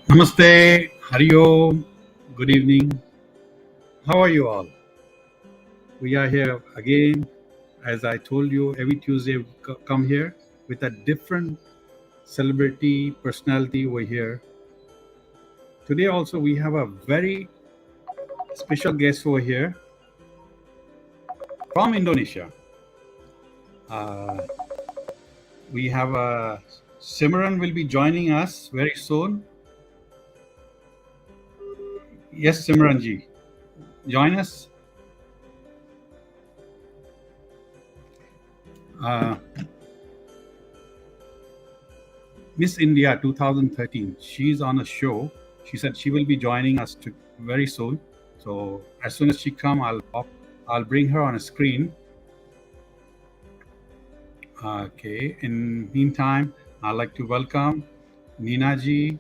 Namaste, Hari Om, good evening. How are you all? We are here again. As I told you, every Tuesday we come here with a different celebrity personality over here. Today also we have a very special guest over here from Indonesia. We have Simran will be joining us very soon. Yes, Simranji, join us. Miss India 2013. She's on a show. She said she will be joining us very soon. So as soon as she comes, I'll bring her on a screen. Okay. In meantime, I'd like to welcome Ninaji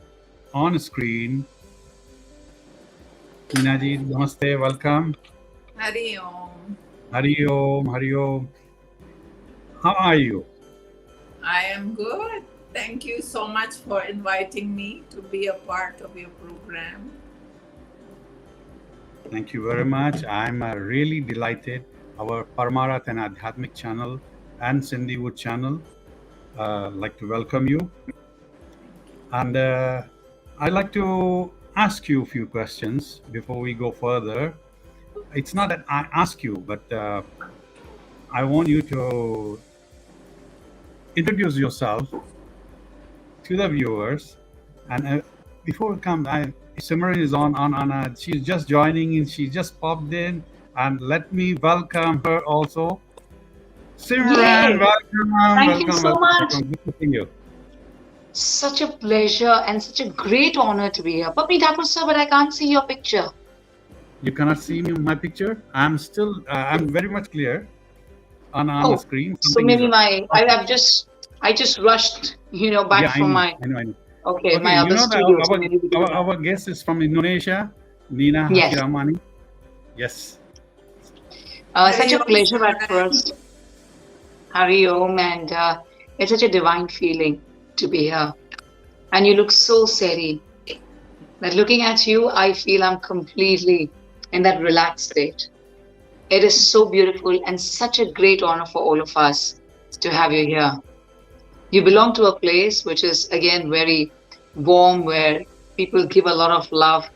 on screen. Ninaji, namaste, welcome. Hari Om. Hari Om, Hari Om. How are you? I am good. Thank you so much for inviting me to be a part of your program. Thank you very much. I'm really delighted. Our Paramarat and Adhyatmic channel and Sindhiwood channel like to welcome you. And I'd like to ask you a few questions before we go further. It's not that I ask you, but I want you to introduce yourself to the viewers. And before we come, Simran is on. She's just joining in. She just popped in, and let me welcome her also. Simran, welcome. Thank you so much. Good to see you. Such a pleasure and such a great honor to be here. Papi Thakur sir, but I can't see your picture. You cannot see me my picture? I'm still, I'm very much clear on the screen. So maybe I just rushed, back from my. I know. Okay, my other studio. Our guest is from Indonesia, Nina Hathiramani. Yes. Such a pleasure at first. Hari Om, and it's such a divine feeling to be here. And you look so steady. That looking at you, I feel I'm completely in that relaxed state. It is so beautiful and such a great honor for all of us to have you here. You belong to a place which is again very warm, where people give a lot of love.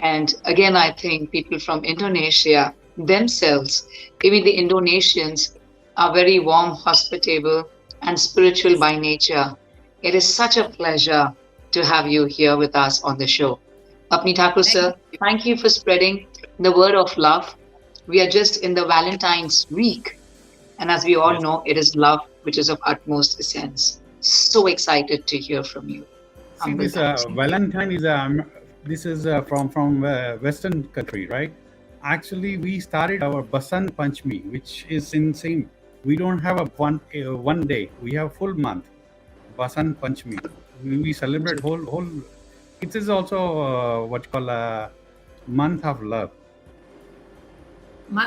And again, I think people from Indonesia themselves, even the Indonesians, are very warm, hospitable, and spiritual by nature. It is such a pleasure to have you here with us on the show. Apni Thakur sir, thank you for spreading the word of love. We are just in the Valentine's week. And as we all know, it is love which is of utmost essence. So excited to hear from you. See, this Valentine is this is from Western country, right? Actually, we started our Basant Panchami, which is in same. We don't have a one day. We have full month. Basant Panchami. We celebrate whole. It is also what you call a month of love.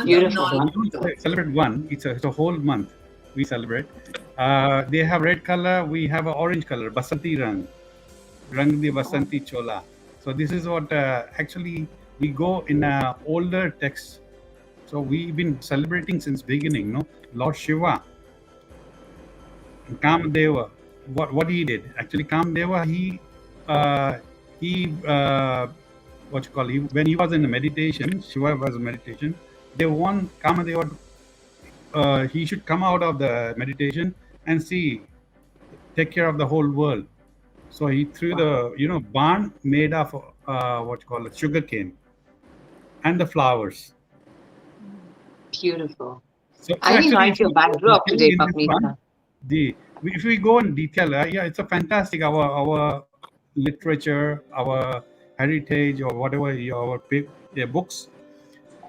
Beautiful. We don't celebrate one. It's a whole month. We celebrate. They have red color. We have an orange color. Basanti Rang. Rang di Basanti Chola. So this is what actually we go in older texts. So we've been celebrating since beginning. No, Lord Shiva, Kamdeva. What he did actually, Kamdeva, he when he was in the meditation, Shiva was in meditation, they want come and they want he should come out of the meditation and take care of the whole world. So he threw the barn made of sugar cane and the flowers. Beautiful. So I really actually, like if we your go backdrop detail today, in this one, Papnita. if we go in detail, yeah, it's a fantastic our literature, our heritage, or whatever our books.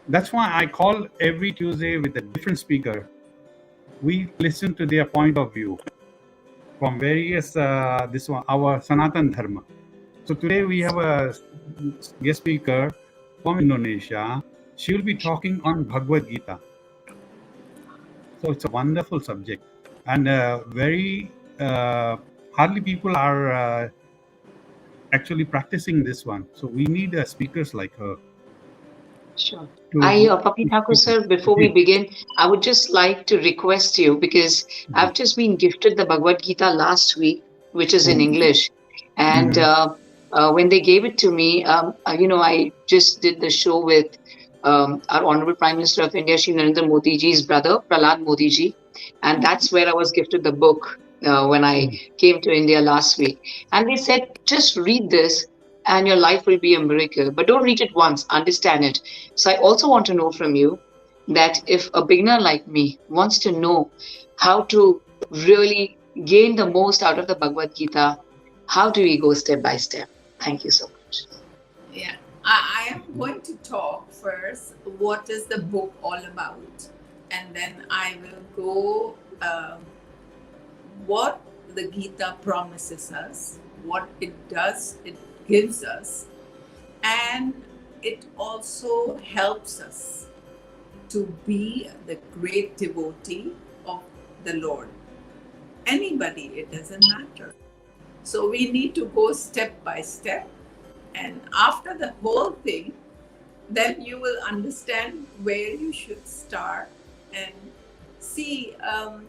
That's why I call every Tuesday with a different speaker. We listen to their point of view from various this one our Sanatan Dharma. So today we have a guest speaker from Indonesia. She will be talking on Bhagavad Gita. So it's a wonderful subject, and very hardly people are actually practicing this one. So we need speakers like her. Sure. To Papi Thakur sir, before we begin, I would just like to request you because I've just been gifted the Bhagavad Gita last week, which is in English. And when they gave it to me, I just did the show with our Honorable Prime Minister of India, Shri Narendra Modi ji's brother, Prahlad Modi ji. And that's where I was gifted the book when I came to India last week. And they said, just read this and your life will be a miracle. But don't read it once, understand it. So I also want to know from you that if a beginner like me wants to know how to really gain the most out of the Bhagavad Gita, how do we go step by step? Thank you so much. Yeah, I am going to talk first. What is the book all about? And then I will go what the Gita promises us, what it does, it gives us, and it also helps us to be the great devotee of the Lord. Anybody, it doesn't matter. So we need to go step by step. And after the whole thing, then you will understand where you should start. And see,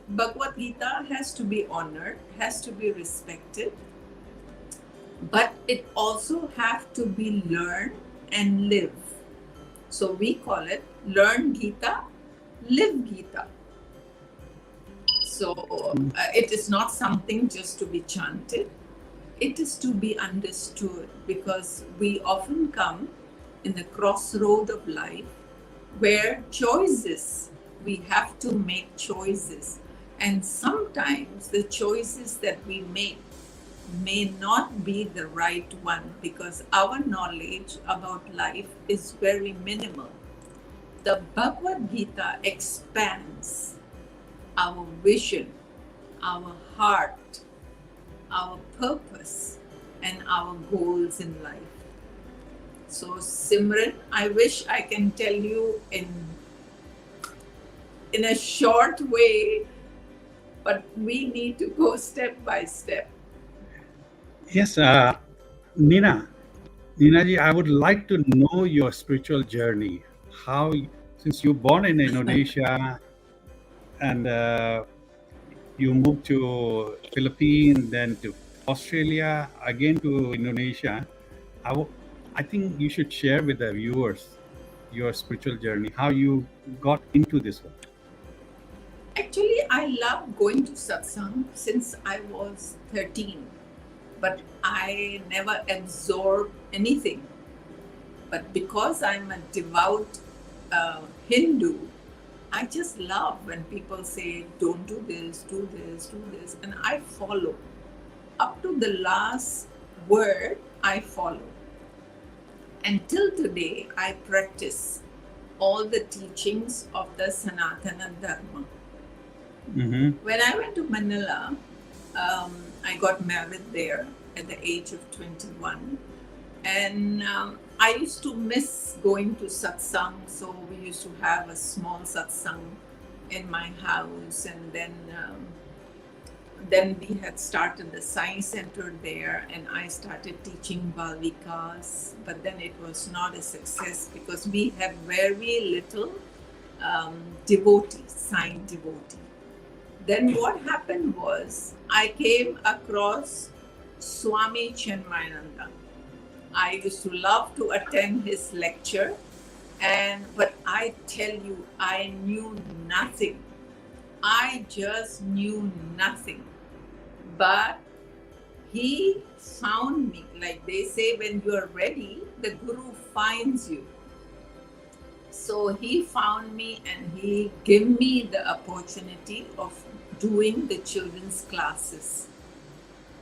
Bhagavad Gita has to be honored, has to be respected, but it also has to be learned and live. So we call it learn Gita, live Gita. So it is not something just to be chanted. It is to be understood, because we often come in the crossroad of life where we have to make choices. And sometimes the choices that we make may not be the right one because our knowledge about life is very minimal. The Bhagavad Gita expands our vision, our heart, our purpose, and our goals in life. So Simran, I wish I can tell you in a short way, but we need to go step by step. Yes, Ninaji, I would like to know your spiritual journey. How, since you're born in Indonesia and you moved to Philippines, then to Australia, again to Indonesia, I think you should share with the viewers your spiritual journey, how you got into this one. Actually, I love going to satsang since I was 13, but I never absorbed anything. But because I'm a devout Hindu, I just love when people say, don't do this, do this, do this, and I follow. Up to the last word, I follow. Until today, I practice all the teachings of the Sanatana Dharma. When I went to Manila, I got married there at the age of 21. And I used to miss going to satsang. So we used to have a small satsang in my house. And then we had started the science center there. And I started teaching Balikas. But then it was not a success because we had very little devotees, science devotee. Then what happened was I came across Swami Chenmayananda. I used to love to attend his lecture, but I tell you, I knew nothing. I just knew nothing. But he found me. Like they say, when you are ready, the Guru finds you. So he found me and he gave me the opportunity of doing the children's classes.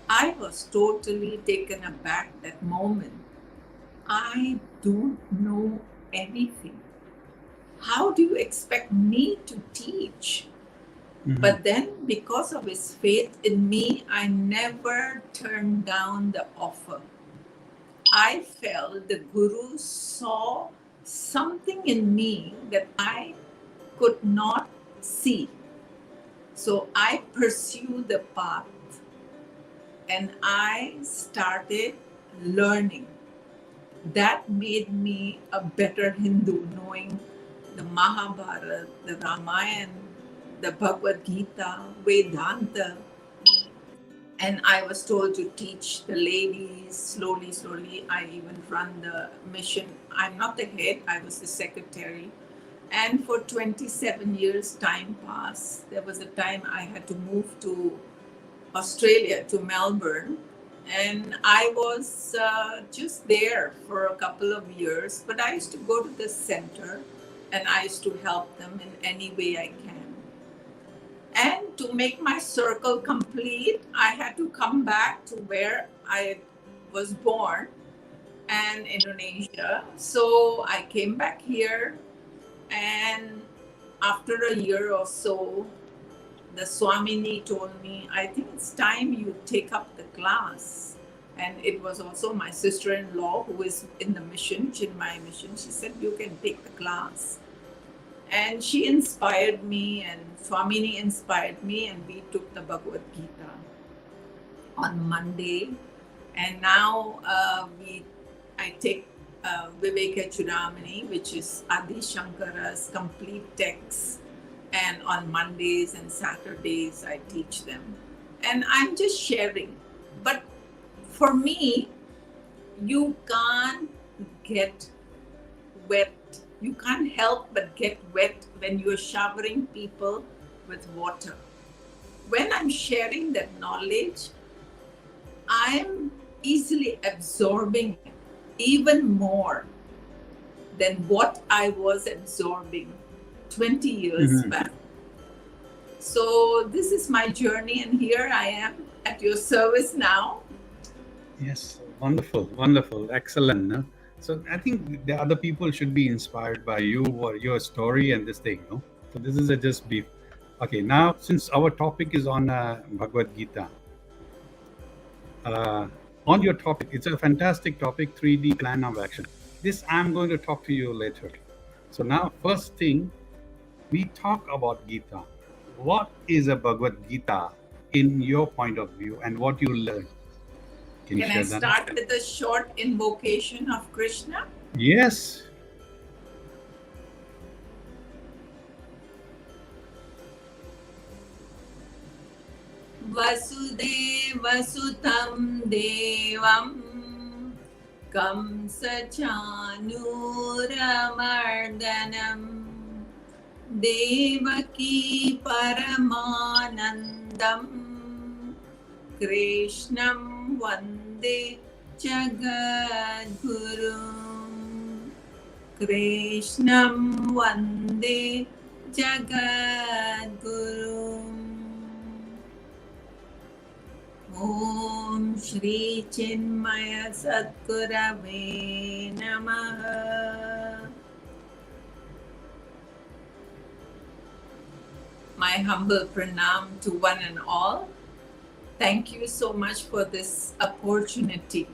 I was totally taken aback that moment. I don't know anything. How do you expect me to teach? But then, because of his faith in me, I never turned down the offer. I felt the Guru saw something in me that I could not see. So I pursued the path and I started learning. That made me a better Hindu, knowing the Mahabharata, the Ramayana, the Bhagavad Gita, Vedanta. And I was told to teach the ladies slowly, slowly. I even run the mission. I'm not the head, I was the secretary. And for 27 years, time passed. There was a time I had to move to Australia, to Melbourne. And I was just there for a couple of years. But I used to go to the center and I used to help them in any way I can. And to make my circle complete, I had to come back to where I was born, and Indonesia. So I came back here, and after a year or so, the Swamini told me, I think it's time you take up the class. And it was also my sister-in-law who is in the mission, Chinmay mission. She said, you can take the class. And she inspired me, and Swamini inspired me, and we took the Bhagavad Gita on Monday. And now I take Viveka Chudamani, which is Adi Shankara's complete text. And on Mondays and Saturdays, I teach them. And I'm just sharing. But for me, you can't get wet. You can't help but get wet when you're showering people with water. When I'm sharing that knowledge, I'm easily absorbing it even more than what I was absorbing 20 years back. So this is my journey, and here I am at your service now. Yes, wonderful, wonderful, excellent. No? So I think the other people should be inspired by you or your story and this thing. No? So this is a just brief. Okay, now since our topic is on Bhagavad Gita, on your topic, it's a fantastic topic, 3D plan of action. This I'm going to talk to you later. So now, first thing, we talk about Gita. What is a Bhagavad Gita in your point of view, and what you learn? Can I start with a short invocation of Krishna? Yes. Vasudevasutam Devam Kamsachanuramardanam Devaki Paramanandam Krishnam Vande Jagadgurum Krishnam Vande Jagadgurum Om Shri Chinmaya Sadgurave Namaha. My humble pranam to one and all. Thank you so much for this opportunity.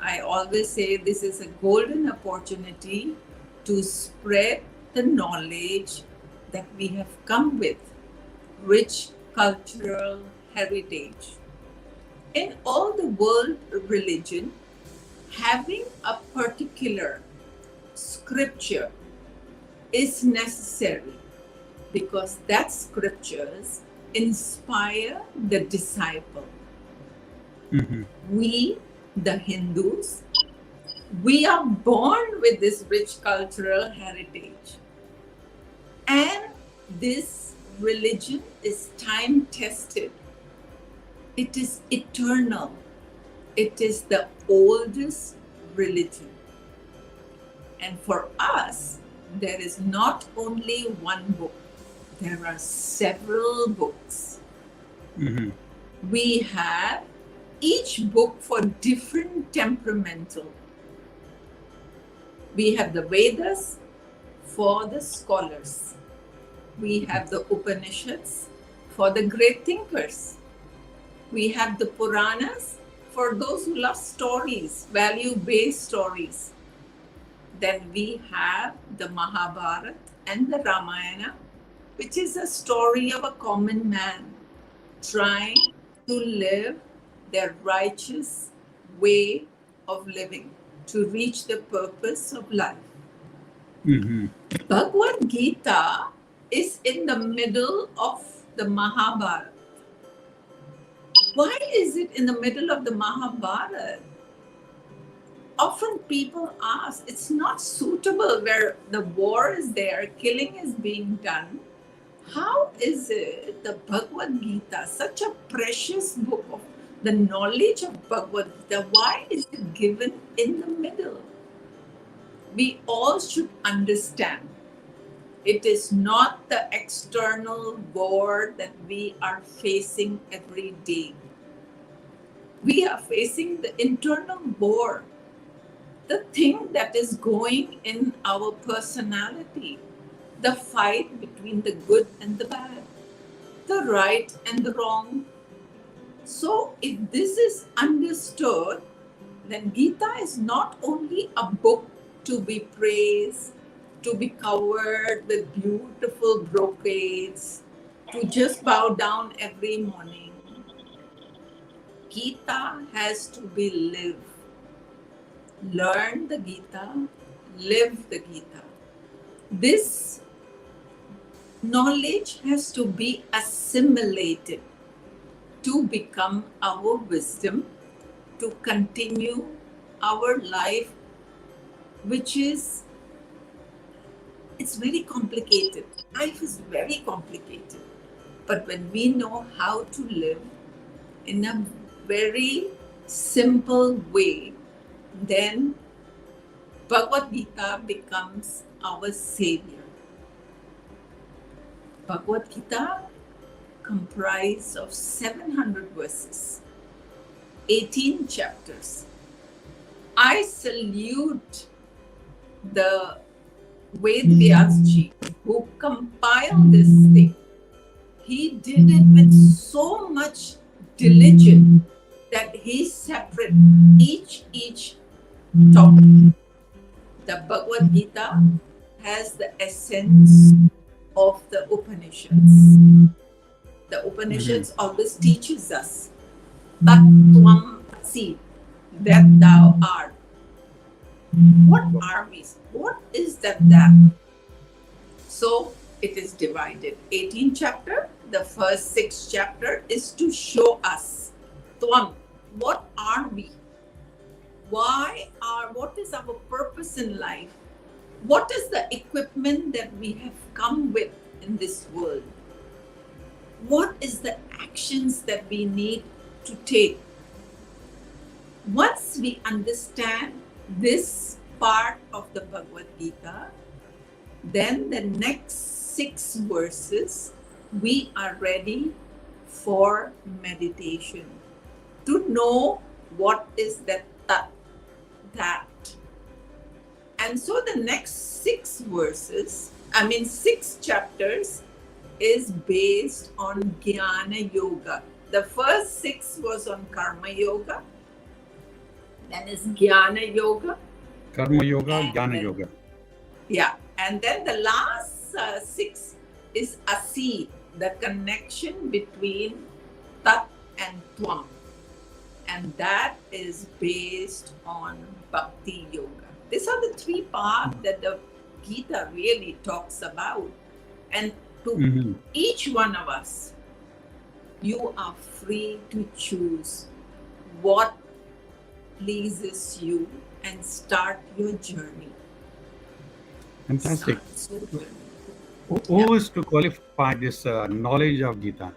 I always say this is a golden opportunity to spread the knowledge that we have come with, rich cultural heritage. In all the world religion, having a particular scripture is necessary because that scriptures inspire the disciple. We, the Hindus, We are born with this rich cultural heritage. And this religion is time tested. It is eternal. It is the oldest religion. And for us, there is not only one book, there are several books. Mhm. We have each book for different temperamental. We have the Vedas for the scholars. We have the Upanishads for the great thinkers. We have the Puranas for those who love stories, value-based stories. Then we have the Mahabharata and the Ramayana, which is a story of a common man trying to live their righteous way of living to reach the purpose of life. Mhm. Bhagavad Gita is in the middle of the Mahabharata. Why is it in the middle of the Mahabharata? Often people ask, it's not suitable where the war is there, killing is being done. How is it the Bhagavad Gita, such a precious book of the knowledge of Bhagavad Gita, why is it given in the middle? We all should understand it is not the external war that we are facing every day. We are facing the internal war, the thing that is going in our personality, the fight between the good and the bad, the right and the wrong. So, if this is understood, then Gita is not only a book to be praised, to be covered with beautiful brocades, to just bow down every morning. Gita has to be lived. Learn the Gita, live the Gita. This knowledge has to be assimilated to become our wisdom, to continue our life, which is, it's very complicated. Life is very complicated. But when we know how to live in a very simple way, then Bhagavad Gita becomes our savior. Bhagavad Gita comprised of 700 verses, 18 chapters. I salute the Ved Vyasji who compiled this thing. He did it with so much diligence that he separated each topic. The Bhagavad Gita has the essence of the Upanishads. The Upanishads always teaches us Tat Tvam Asi, that thou art. What are we? What is that? So it is divided. 18 chapter, the first 6 chapter is to show us Tvam, what are we? What is our purpose in life? What is the equipment that we have come with in this world? What is the actions that we need to take? Once we understand this part of the Bhagavad Gita, then the next 6 verses, we are ready for meditation. To know what is that. And so the next 6 verses, 6 chapters is based on Jnana Yoga. The first 6 was on Karma Yoga, then is Jnana Yoga. Karma Yoga, Jnana Yoga. Yeah, and then the last 6 is Asi, the connection between Tat and Tvam. And that is based on Bhakti Yoga. These are the 3 parts that the Gita really talks about. And to each one of us, you are free to choose what pleases you and start your journey. Fantastic. Start your journey. Who is to qualify this knowledge of Gita?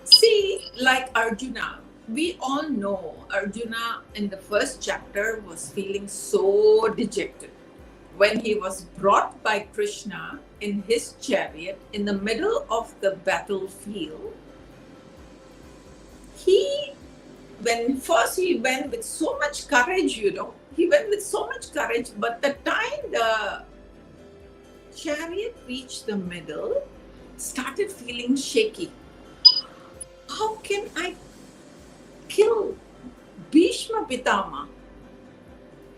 See, like Arjuna, we all know Arjuna in the first chapter was feeling so dejected when he was brought by Krishna in his chariot in the middle of the battlefield. When first he went with so much courage, he went with so much courage, but the time the chariot reached the middle, started feeling shaky. How can I kill Bhishma Pitama,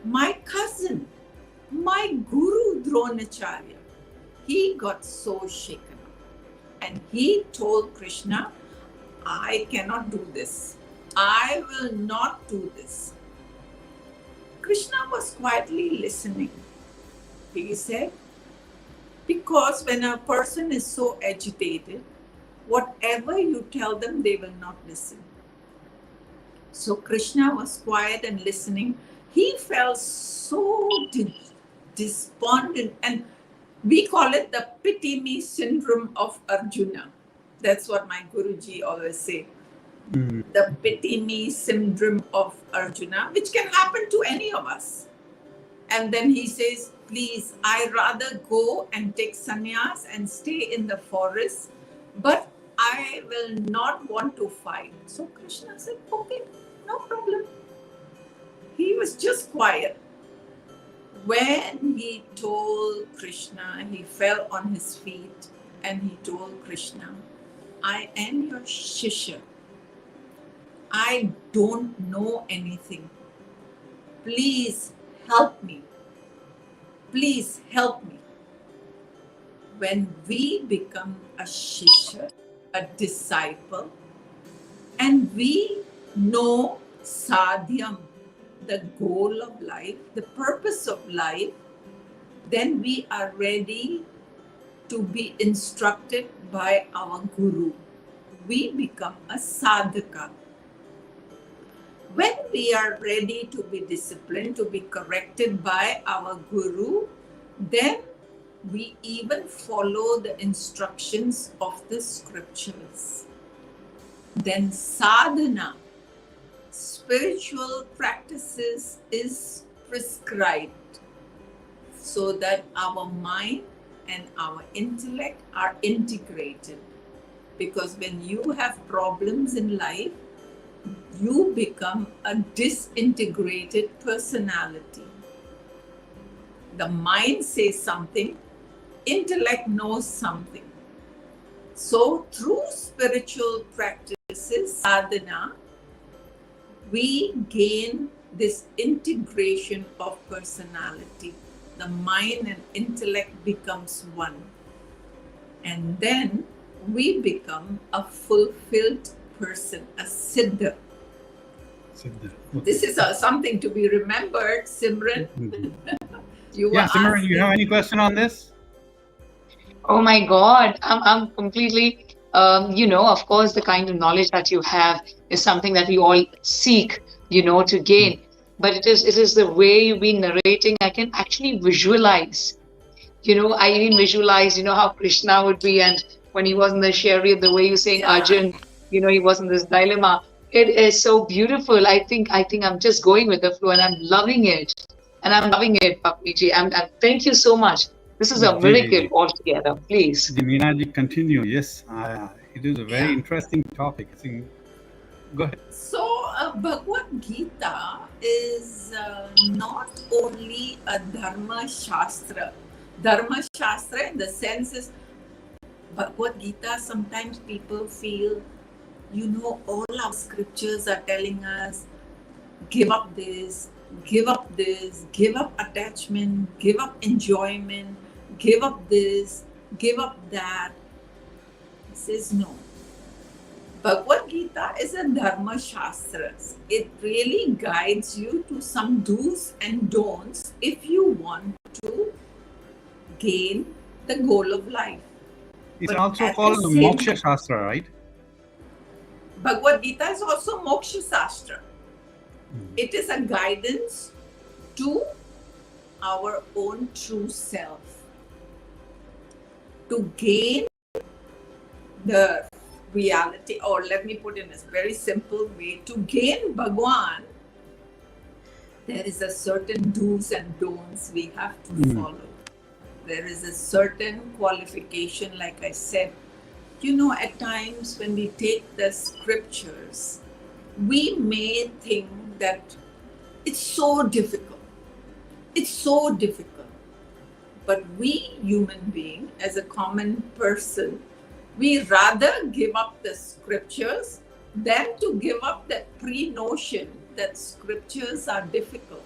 my cousin, my guru Dronacharya? He got so shaken and he told Krishna, I cannot do this. I will not do this. Krishna was quietly listening. He said, because when a person is so agitated, whatever you tell them, they will not listen. So Krishna was quiet and listening. He felt so despondent, and we call it the pity me syndrome of Arjuna. That's what my Guruji always say. The pity me syndrome of Arjuna, which can happen to any of us. And then he says, please, I rather go and take sannyas and stay in the forest, but I will not want to fight. So Krishna said, okay, no problem. He was just quiet. When he told Krishna, he fell on his feet and he told Krishna, I am your Shishya. I don't know anything. Please help me. Please help me. When we become a Shishya, a disciple, and we know sadhyam, the goal of life, the purpose of life, then we are ready to be instructed by our Guru. We become a sadhaka. When we are ready to be disciplined, to be corrected by our Guru, then we even follow the instructions of the scriptures. Then sadhana, spiritual practices is prescribed so that our mind and our intellect are integrated. Because when you have problems in life, you become a disintegrated personality. The mind says something, intellect knows something. So through spiritual practices, sadhana, we gain this integration of personality. The mind and intellect becomes one. And then we become a fulfilled person, a siddha. Siddha. This is something to be remembered, Simran. Simran, you have any question on this? Oh my God, I'm completely, of course, the kind of knowledge that you have is something that we all seek, to gain. But it is the way you've been narrating. I can actually visualize. I even visualize, how Krishna would be, and when he was in the chariot, the way you're saying Arjun, he was in this dilemma. It is so beautiful. I think I'm just going with the flow, and I'm loving it. And I'm loving it, Papiji. And thank you so much. This is a miracle altogether. Please. Meenaji, continue. Yes, it is a very interesting topic. Go ahead. So, Bhagwat Gita is not only a dharma shastra. Dharma shastra in the sense is Bhagwat Gita, sometimes people feel, all our scriptures are telling us, give up this, give up this, give up attachment, give up enjoyment, give up this, give up that. He says no. Bhagwat Gita is a dharma shastra. It really guides you to some do's and don'ts if you want to gain the goal of life. It's also called Moksha Shastra, right? Bhagwat Gita is also Moksha Shastra. It is a guidance to our own true self, to gain the reality, or let me put in a very simple way, to gain Bhagwan, there is a certain do's and don'ts we have to follow. There is a certain qualification, like I said. At times when we take the scriptures, we may think that it's so difficult. It's so difficult. But we human being, as a common person, we rather give up the scriptures than to give up that pre-notion that scriptures are difficult.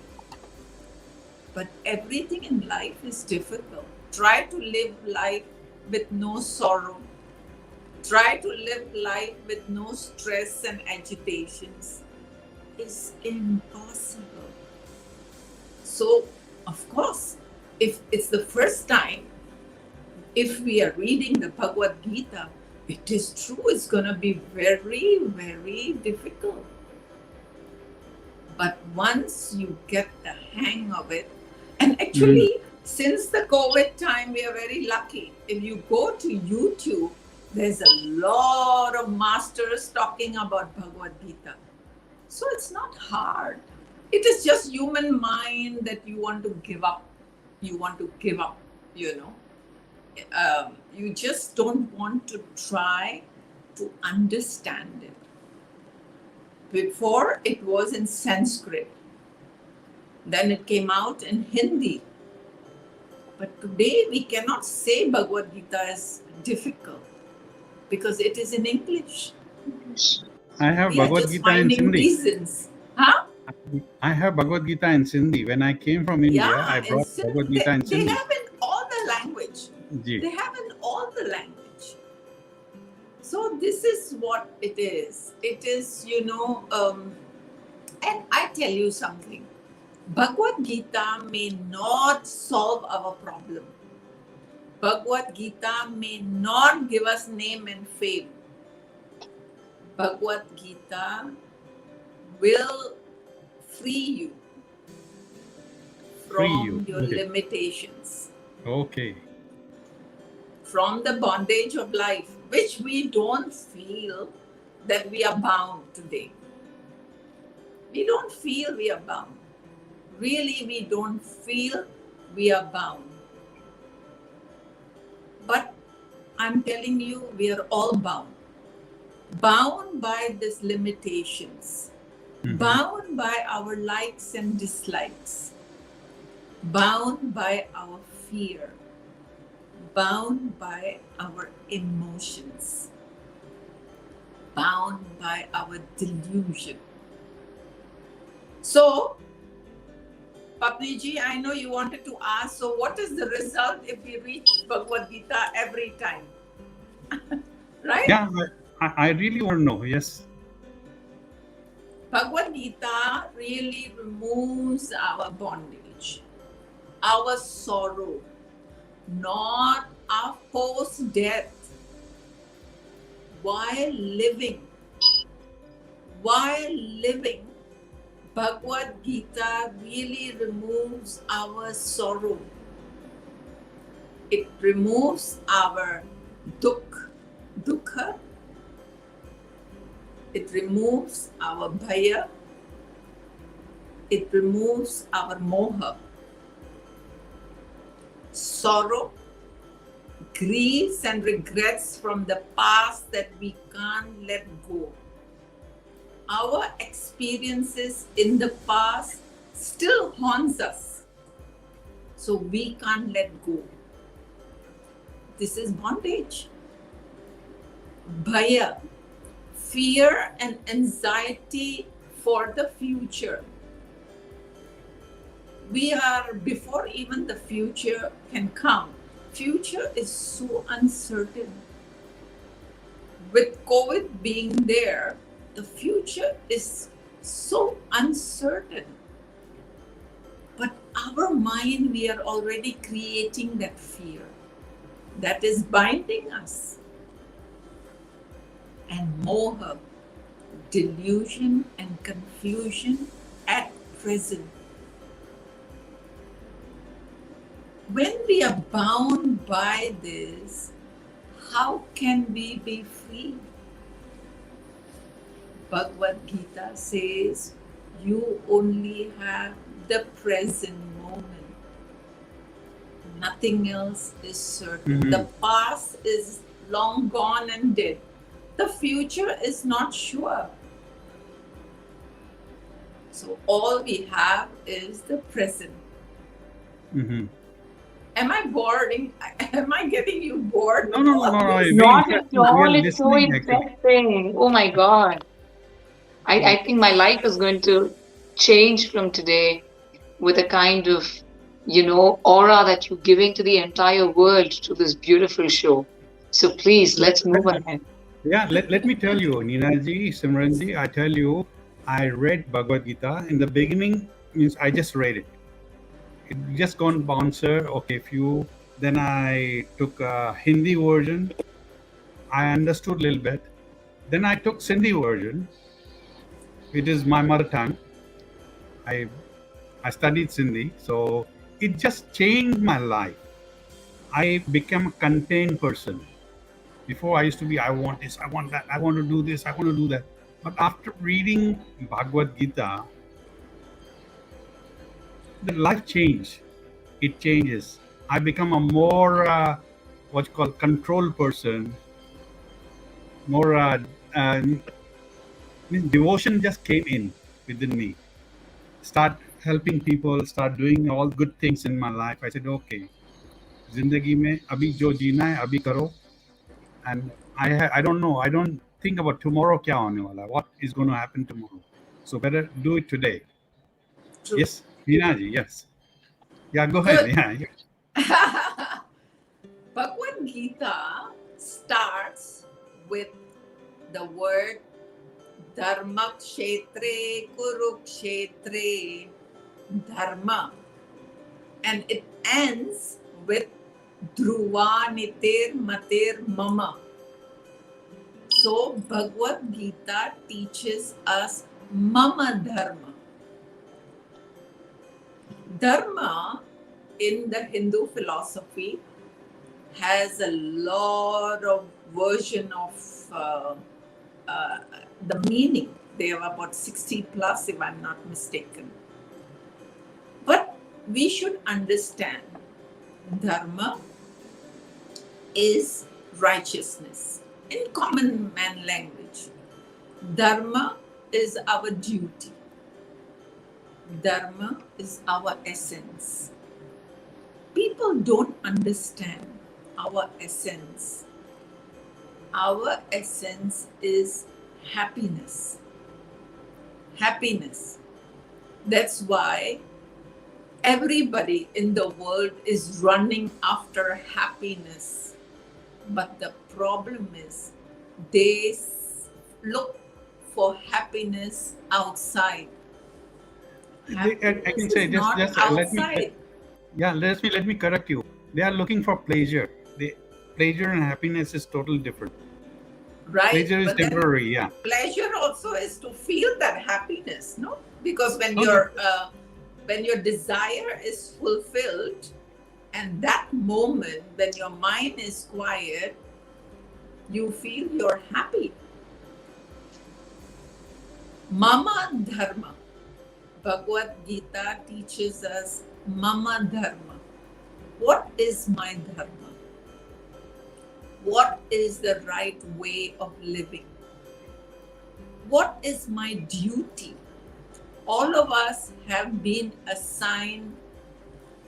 But everything in life is difficult. Try to live life with no sorrow. Try to live life with no stress and agitations. It's impossible. So, of course, if it's the first time, if we are reading the Bhagavad Gita, it is true, it's going to be very, very difficult. But once you get the hang of it, and actually, since the COVID time, we are very lucky. If you go to YouTube, there's a lot of masters talking about Bhagavad Gita. So it's not hard. It is just human mind that you want to give up. You want to give up, you just don't want to try to understand it. Before it was in Sanskrit. Then it came out in Hindi. But today we cannot say Bhagavad Gita is difficult because it is in English. I have We Bhagavad are just Gita in finding Sindhi. reasons. Huh? I have Bhagavad Gita in Sindhi. When I came from India, Yeah, I brought Bhagavad Gita in they Sindhi. have in all the language. Ji. They have in all the language. So this is what it is. It is, and I tell you something. Bhagavad Gita may not solve our problem. Bhagavad Gita may not give us name and fame. Bhagavad Gita will free you from your limitations. Okay. From the bondage of life, which we don't feel that we are bound today. We don't feel we are bound. Really, we don't feel we are bound. But I'm telling you, we are all bound. Bound by these limitations. Bound by our likes and dislikes. Bound by our fear. Bound by our emotions. Bound by our delusion. So, Papniji, I know you wanted to ask, so what is the result if we read Bhagavad Gita every time? Right? Yeah, I really want to know, yes. Bhagavad Gita really removes our bondage, our sorrow, not our post-death. While living, Bhagavad Gita really removes our sorrow. It removes our dukkha. It removes our bhaya. It removes our moha. Sorrow, griefs and regrets from the past that we can't let go. Our experiences in the past still haunts us. So we can't let go. This is bondage. Bhaya, fear and anxiety for the future. We are, before even the future can come, future is so uncertain. With COVID being there, the future is so uncertain. But our mind, we are already creating that fear that is binding us. And moha, delusion and confusion present. When we are bound by this, how can we be free? Bhagavad Gita says you only have the present moment. Nothing else is certain. The past is long gone and dead. The future is not sure. So all we have is the present. Am I boring? Am I getting you bored? No. Not at all. It's so interesting. Oh my God. I think my life is going to change from today with a kind of, aura that you're giving to the entire world to this beautiful show. So please, let's move ahead. Yeah, let me tell you, Ninaji, Simranji, I tell you, I read Bhagavad Gita. In the beginning, means I just read it. It just gone bouncer, okay, then I took a Hindi version. I understood a little bit. Then I took Sindhi version. It is my mother tongue. I studied Sindhi, so it just changed my life. I became a contained person. Before I used to be, I want this, I want that, I want to do this, I want to do that. But after reading Bhagavad Gita, the life changed. It changes. I become a more, what you call, control person. More devotion just came in within me. Start helping people, start doing all good things in my life. I said, okay, zindagi mein abhi jo jeena hai, abhi karo. And I don't know. I don't think about tomorrow kya hone wala, what is going to happen tomorrow. So better do it today. True. Yes, Heenaji, yes. Yeah, go ahead. Yeah. Bhagavad Gita starts with the word dharma kshetre kurukshetre dharma, and it ends with dhruva nitir matir mama. So Bhagavad Gita teaches us mama dharma. Dharma in the Hindu philosophy has a lot of version of the meaning. They are about 60 plus, if I'm not mistaken. But we should understand dharma is righteousness. In common man language, dharma is our duty. Dharma is our essence. People don't understand our essence. Our essence is happiness. Happiness. That's why everybody in the world is running after happiness. But the problem is they look for happiness outside. I can say just let me correct you. They are looking for pleasure. Pleasure and happiness is totally different. Right. Pleasure is temporary, yeah. Pleasure also is to feel that happiness, no? Because when your desire is fulfilled, and that moment when your mind is quiet, you feel you're happy. Mama dharma. Bhagavad Gita teaches us mama dharma. What is my dharma? What is the right way of living? What is my duty? All of us have been assigned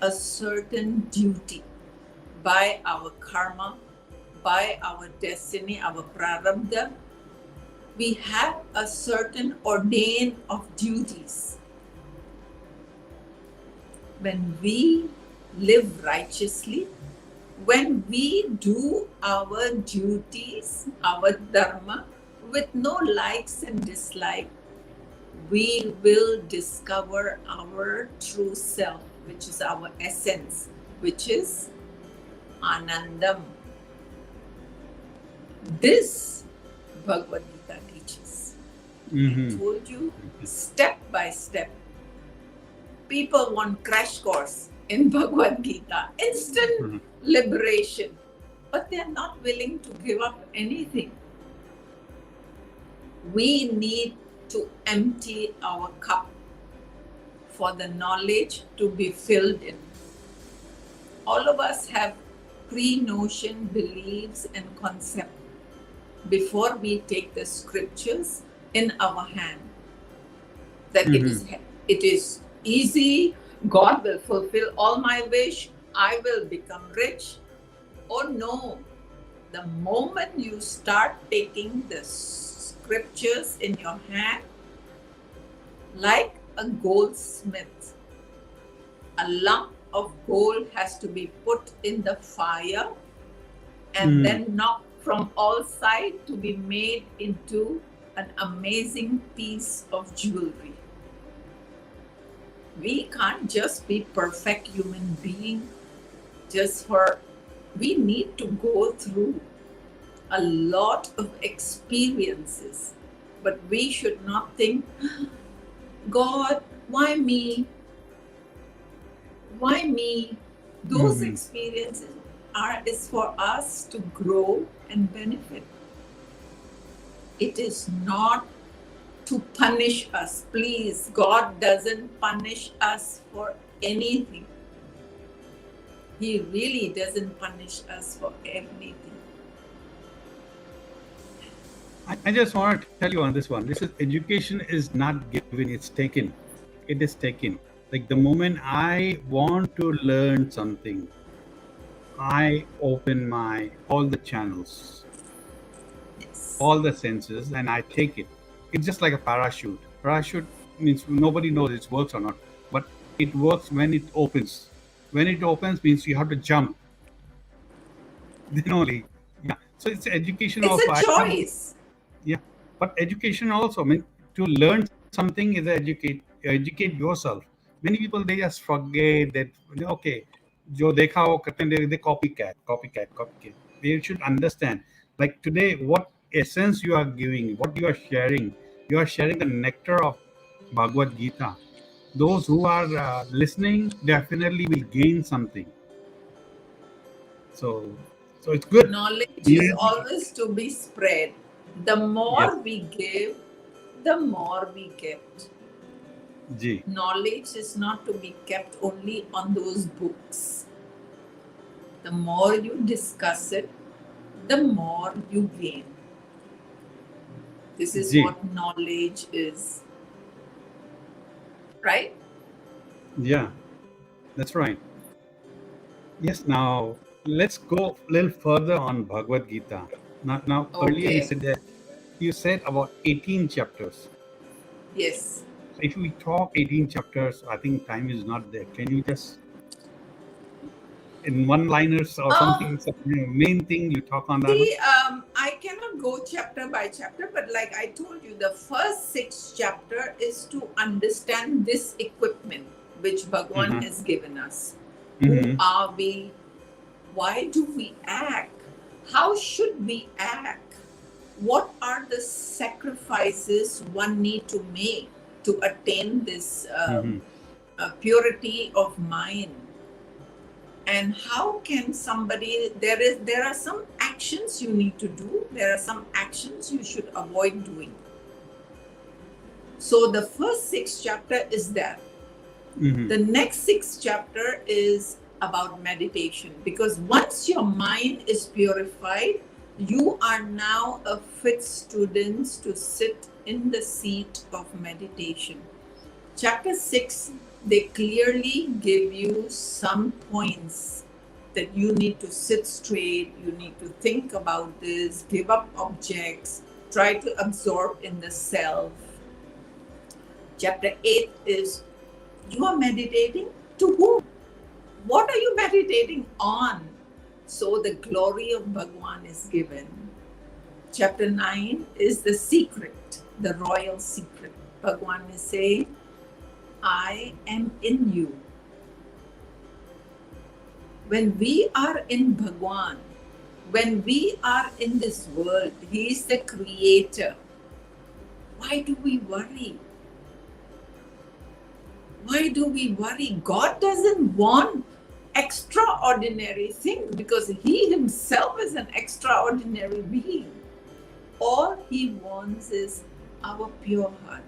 a certain duty by our karma, by our destiny, our prarabdha. We have a certain ordain of duties. When we live righteously, when we do our duties, our dharma, with no likes and dislikes, we will discover our true self, which is our essence, which is Anandam. This Bhagavad Gita teaches. I told you step by step. People want crash course in Bhagavad Gita, instant liberation, but they are not willing to give up anything. We need to empty our cup for the knowledge to be filled in. All of us have pre-notion, beliefs and concepts before we take the scriptures in our hand. That it is easy, God will fulfill all my wish, I will become rich. Oh no, the moment you start taking the scriptures in your hand, like a goldsmith, a lump of gold has to be put in the fire and then knocked from all sides to be made into an amazing piece of jewelry. We can't just be perfect human being we need to go through a lot of experiences, but we should not think, God, why me? Why me? Those experiences is for us to grow and benefit. It is not to punish us. Please, God doesn't punish us for anything. He really doesn't punish us for anything. I just want to tell you on this one. Education is not given, it's taken. It is taken. Like the moment I want to learn something, I open all the channels, all the senses, and I take it. It's just like a parachute. Parachute means nobody knows it works or not, but it works when it opens. When it opens means you have to jump. Then only, yeah. So it's education also. It's a choice. Yeah, but education also, I mean, to learn something is educate yourself. Many people, they just forget that, okay, jo dekha ho karte hain, they copycat. They should understand. Like today, what essence you are giving, what you are sharing the nectar of Bhagavad Gita. Those who are listening definitely will gain something. So it's good. Knowledge is always to be spread. The more we give, the more we get. Knowledge is not to be kept only on those books. The more you discuss it, the more you gain. This is what knowledge is. Right? Yeah, that's right. Yes, now let's go a little further on Bhagavad Gita. Now earlier you said about 18 chapters. Yes. If we talk 18 chapters, I think time is not there. Can you just, in one-liners or something, main thing you talk on that? See, I cannot go chapter by chapter, but like I told you, the first 6 chapter is to understand this equipment which Bhagwan has given us. Who are we? Why do we act? How should we act? What are the sacrifices one need to make to attain this purity of mind? And how can somebody, there are some actions you need to do, there are some actions you should avoid doing. So the first 6 chapter is that. The next 6 chapter is about meditation, because once your mind is purified, you are now a fit student to sit in the seat of meditation. Chapter 6, they clearly give you some points that you need to sit straight, you need to think about this, give up objects, try to absorb in the self. Chapter 8 is, you are meditating to whom? What are you meditating on? So the glory of Bhagwan is given. Chapter 9 is the secret, the royal secret. Bhagwan is saying, I am in you. When we are in Bhagwan, when we are in this world, He is the creator. Why do we worry? Why do we worry? God doesn't want extraordinary things because He Himself is an extraordinary being. All He wants is our pure heart.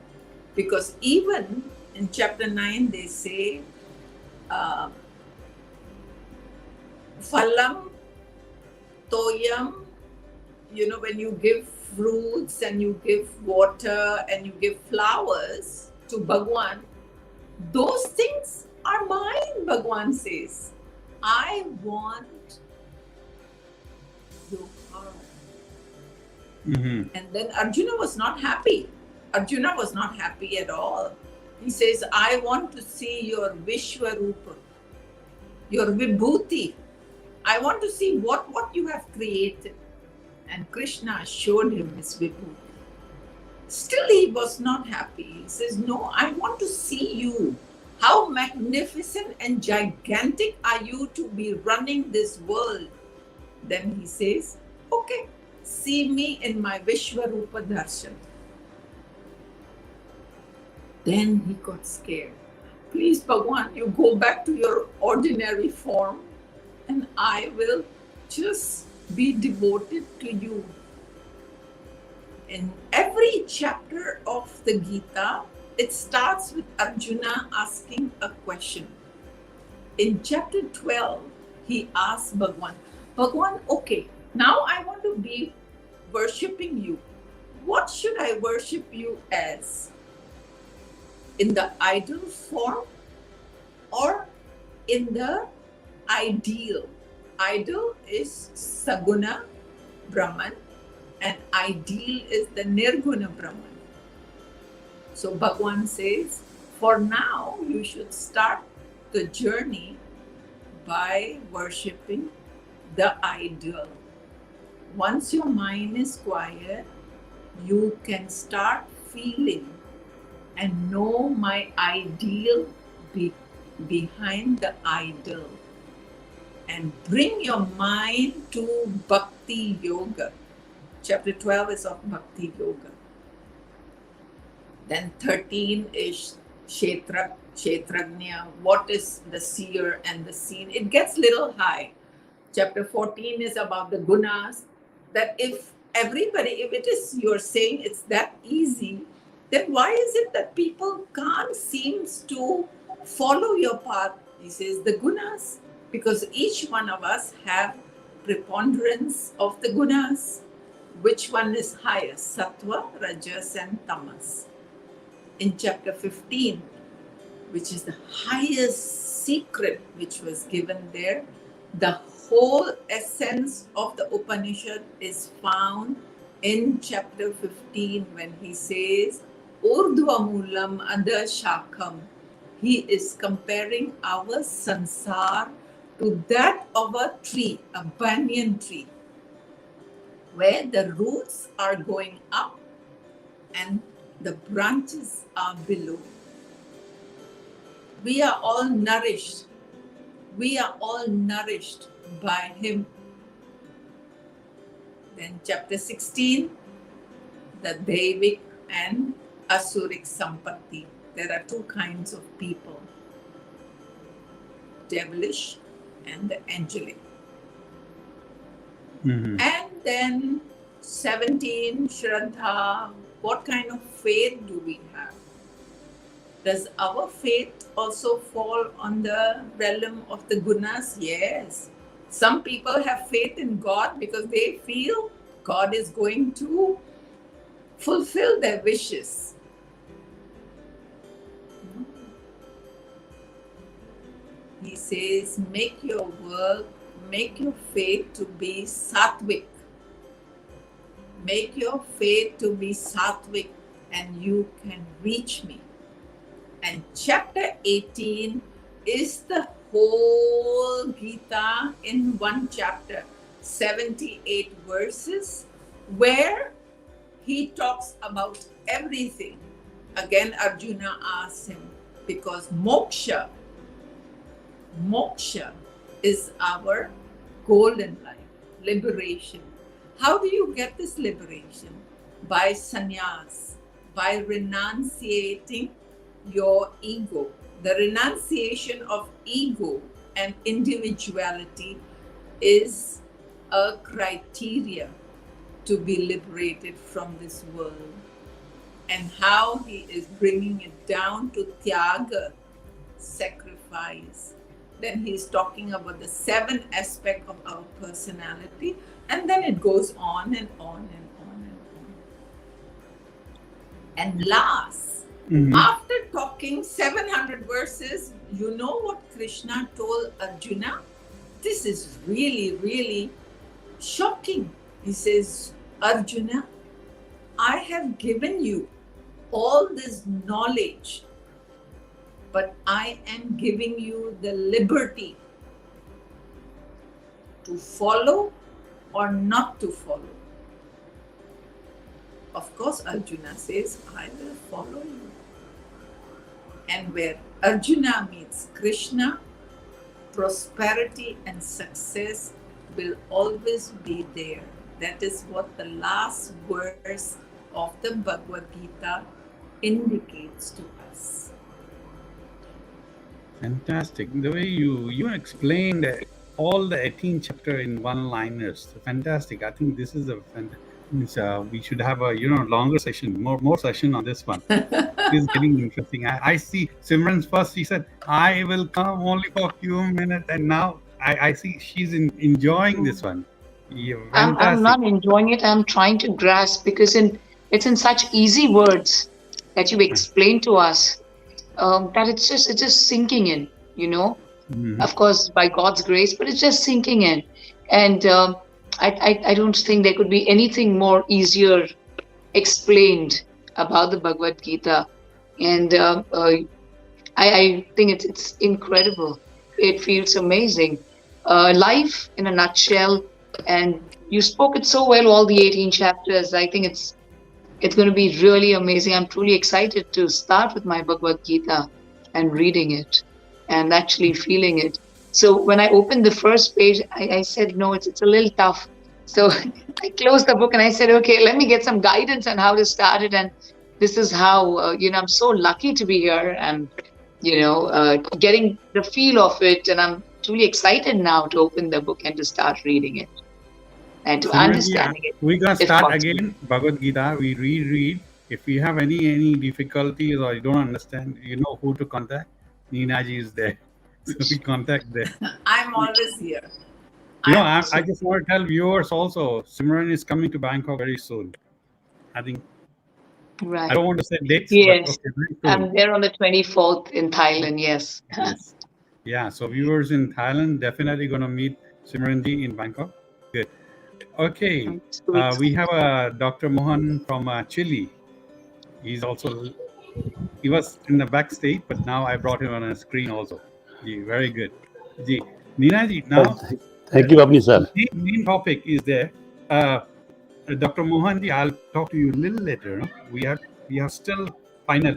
Because even in chapter 9, they say, Phalam, Toyam, when you give fruits and you give water and you give flowers to Bhagwan, those things are mine, Bhagwan says. I want your heart. And then Arjuna was not happy. Arjuna was not happy at all. He says, I want to see your Vishwarupa, your Vibhuti. I want to see what you have created. And Krishna showed him his Vibhuti. Still he was not happy. He says, no, I want to see you. How magnificent and gigantic are you to be running this world? Then he says, okay, see me in my Vishwarupa darshan. Then he got scared. Please, Bhagwan, you go back to your ordinary form and I will just be devoted to you. In every chapter of the Gita, it starts with Arjuna asking a question. In chapter 12, he asks Bhagwan, Bhagwan, okay, now I want to be worshipping you. What should I worship you as? In the idol form or in the ideal? Idol is Saguna Brahman and ideal is the Nirguna Brahman. So Bhagwan says, for now you should start the journey by worshipping the ideal. Once your mind is quiet, you can start feeling and know my ideal behind the idol. And bring your mind to Bhakti Yoga. Chapter 12 is of Bhakti Yoga. Then 13 is Kshetrajna. What is the seer and the seen? It gets little high. Chapter 14 is about the gunas. That if it is you're saying it's that easy, then why is it that people can't seem to follow your path? He says the gunas. Because each one of us have preponderance of the gunas. Which one is highest? Sattva, Rajas and Tamas. In chapter 15, which is the highest secret which was given there, the whole essence of the Upanishad is found in chapter 15 when he says, Urdhva Moolam Adha Shakham. He is comparing our sansar to that of a tree, a banyan tree, where the roots are going up and the branches are below. We are all nourished. We are all nourished by him. Then chapter 16, the Devic and Asuric Sampatti. There are two kinds of people, devilish and the angelic. And then 17, Shraddha. What kind of faith do we have? Does our faith also fall on the realm of the gunas? Yes. Some people have faith in God because they feel God is going to fulfill their wishes. He says, make your work, make your faith to be sattvic. Make your faith to be sattvic and you can reach me. And chapter 18 is the whole Gita in one chapter, 78 verses, where he talks about everything. Again, Arjuna asks him, because moksha is our goal in life, liberation. How do you get this liberation? By sannyas, by renunciating your ego, The renunciation of ego and individuality is a criteria to be liberated from this world. And how he is bringing it down to tyaga, sacrifice. Then he's talking about the 7 aspects of our personality, and then it goes on and on and on and on. And last, after talking 700 verses, you know what Krishna told Arjuna? This is really, really shocking. He says, Arjuna, I have given you all this knowledge, but I am giving you the liberty to follow or not to follow. Of course, Arjuna says, I will follow you. And where Arjuna meets Krishna, prosperity and success will always be there. That is what the last verse of the Bhagavad Gita indicates to us. Fantastic. The way you explained all the 18 chapter in one-liners. Fantastic. I think this is we should have a longer session, more session on this one. It's getting interesting. I see Simran's first. She said, "I will come only for a few minutes," and now I see she's enjoying this one. Yeah, I'm not enjoying it. I'm trying to grasp because it's in such easy words that you explain to us that it's just sinking in. Of course, by God's grace, but it's just sinking in. And I don't think there could be anything more easier explained about the Bhagavad Gita. And I think it's incredible. It feels amazing. Life in a nutshell. And you spoke it so well, all the 18 chapters. I think it's going to be really amazing. I'm truly excited to start with my Bhagavad Gita and reading it and actually feeling it. So when I opened the first page, I said, no, it's a little tough. So I closed the book and I said, okay, let me get some guidance on how to start it. And this is how, I'm so lucky to be here and, getting the feel of it. And I'm truly excited now to open the book and to start reading it and to understanding it. We're going to start again, Bhagavad Gita. We reread. If you have any difficulties or you don't understand, you know who to contact. Neenaji is there. So we contact there. I'm always here. I just want to tell viewers also, Simran is coming to Bangkok very soon. I think. Right. I don't want to say dates. Yes. But okay, I'm there on the 24th in Thailand, yes. Yes. Yeah, so viewers in Thailand definitely going to meet Simranji in Bangkok. Good. Okay, we have Dr. Mohan from Chile. He was in the backstage, but now I brought him on a screen also. Very good. Neenaji, now. Thank you, Babni sir. The main topic is there. Dr. Mohanji, I'll talk to you a little later. No? We have still final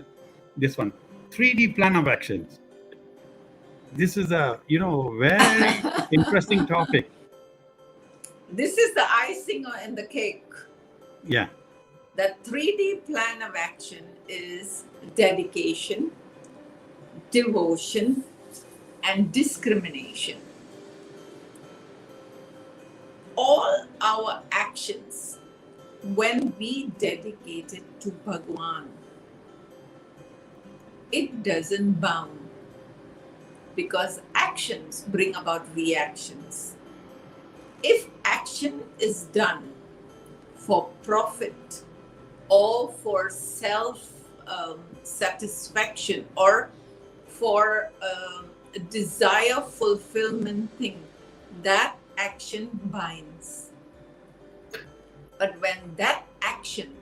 this one. 3D plan of actions. This is a very interesting topic. This is the icing on the cake. Yeah. The 3D plan of action is dedication, devotion, and discrimination. All our actions, when we dedicate it to Bhagwan, it doesn't bound, because actions bring about reactions. If action is done for profit or for self-satisfaction or for a desire fulfillment thing, that action binds. But when that action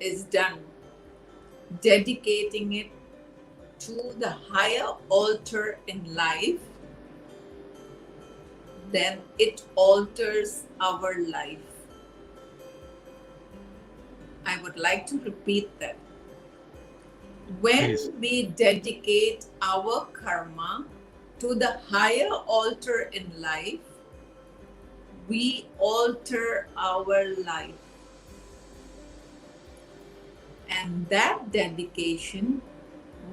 is done, dedicating it to the higher altar in life, then it alters our life. I would like to repeat that. When we dedicate our karma to the higher altar in life, we alter our life. And that dedication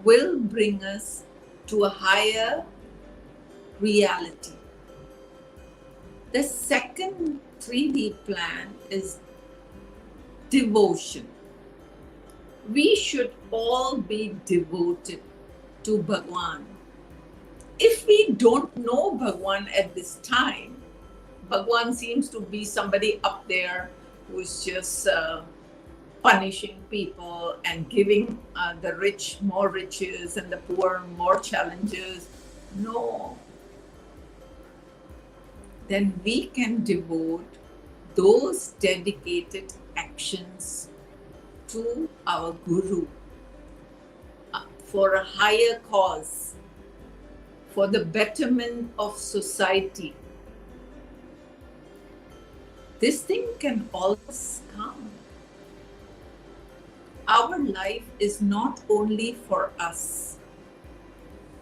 will bring us to a higher reality. The second 3D plan is devotion. We should all be devoted to Bhagwan. If we don't know Bhagwan at this time, Bhagwan seems to be somebody up there who's just punishing people and giving the rich more riches and the poor more challenges. No. Then we can devote those dedicated actions to our Guru for a higher cause, for the betterment of society. This thing can always come. Our life is not only for us.